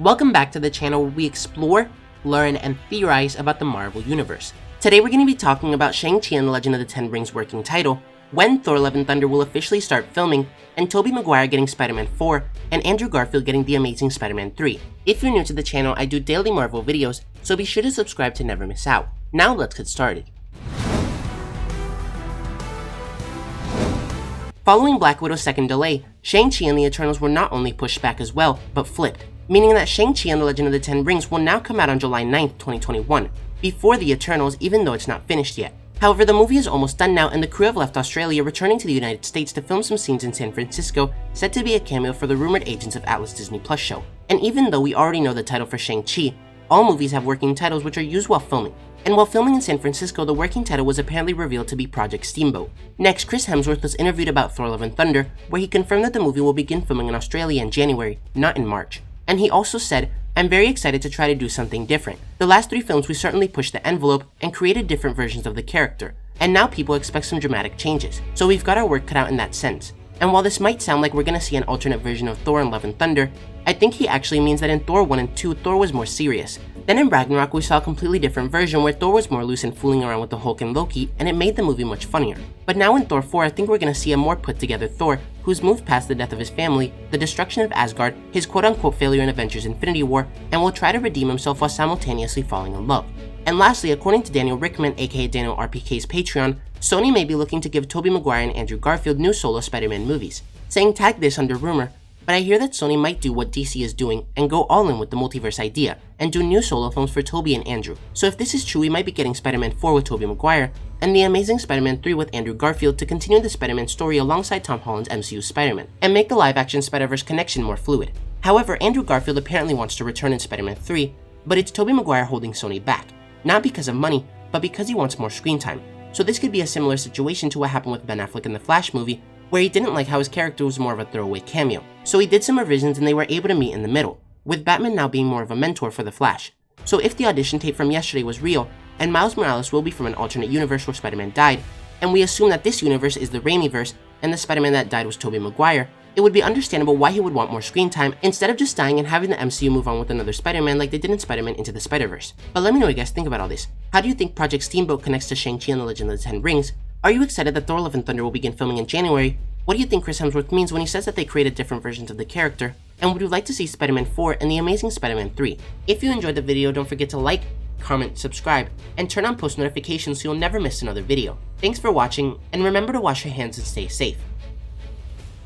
Welcome back to the channel where we explore, learn, and theorize about the Marvel Universe. Today we're going to be talking about Shang-Chi and the Legend of the Ten Rings working title, when Thor Love and Thunder will officially start filming, and Tobey Maguire getting Spider-Man 4, and Andrew Garfield getting The Amazing Spider-Man 3. If you're new to the channel, I do daily Marvel videos, so be sure to subscribe to never miss out. Now let's get started. Following Black Widow's second delay, Shang-Chi and the Eternals were not only pushed back as well, but flipped, meaning that Shang-Chi and the Legend of the Ten Rings will now come out on July 9th, 2021, before the Eternals, even though it's not finished yet. However, the movie is almost done now, and the crew have left Australia, returning to the United States to film some scenes in San Francisco, said to be a cameo for the rumored Agents of Atlas Disney Plus show. And even though we already know the title for Shang-Chi, all movies have working titles which are used while filming. And while filming in San Francisco, the working title was apparently revealed to be Project Steamboat. Next, Chris Hemsworth was interviewed about Thor Love and Thunder, where he confirmed that the movie will begin filming in Australia in January, not in March. And he also said, "I'm very excited to try to do something different. The last 3 films we certainly pushed the envelope and created different versions of the character. And now people expect some dramatic changes. So we've got our work cut out in that sense." And while this might sound like we're gonna see an alternate version of Thor in Love and Thunder, I think he actually means that in Thor 1 and 2, Thor was more serious. Then in Ragnarok, we saw a completely different version where Thor was more loose and fooling around with the Hulk and Loki, and it made the movie much funnier. But now in Thor 4, I think we're gonna see a more put together Thor, who's moved past the death of his family, the destruction of Asgard, his quote-unquote failure in Avengers Infinity War, and will try to redeem himself while simultaneously falling in love. And lastly, according to Daniel Rickman, aka Daniel RPK's Patreon, Sony may be looking to give Tobey Maguire and Andrew Garfield new solo Spider-Man movies, saying tag this under rumor, but I hear that Sony might do what DC is doing and go all in with the multiverse idea, and do new solo films for Tobey and Andrew. So if this is true, we might be getting Spider-Man 4 with Tobey Maguire, and The Amazing Spider-Man 3 with Andrew Garfield to continue the Spider-Man story alongside Tom Holland's MCU Spider-Man, and make the live-action Spider-Verse connection more fluid. However, Andrew Garfield apparently wants to return in Spider-Man 3, but it's Tobey Maguire holding Sony back, not because of money, but because he wants more screen time. So this could be a similar situation to what happened with Ben Affleck in the Flash movie, where he didn't like how his character was more of a throwaway cameo. So he did some revisions and they were able to meet in the middle, with Batman now being more of a mentor for the Flash. So if the audition tape from yesterday was real, and Miles Morales will be from an alternate universe where Spider-Man died, and we assume that this universe is the Raimiverse and the Spider-Man that died was Tobey Maguire, it would be understandable why he would want more screen time instead of just dying and having the MCU move on with another Spider-Man like they did in Spider-Man Into the Spider-Verse. But let me know what you guys think about all this. How do you think Project Steamboat connects to Shang-Chi and the Legend of the Ten Rings? Are you excited that Thor Love and Thunder will begin filming in January? What do you think Chris Hemsworth means when he says that they created different versions of the character? And would you like to see Spider-Man 4 and The Amazing Spider-Man 3? If you enjoyed the video, don't forget to like, comment, subscribe, and turn on post notifications so you'll never miss another video. Thanks for watching, and remember to wash your hands and stay safe.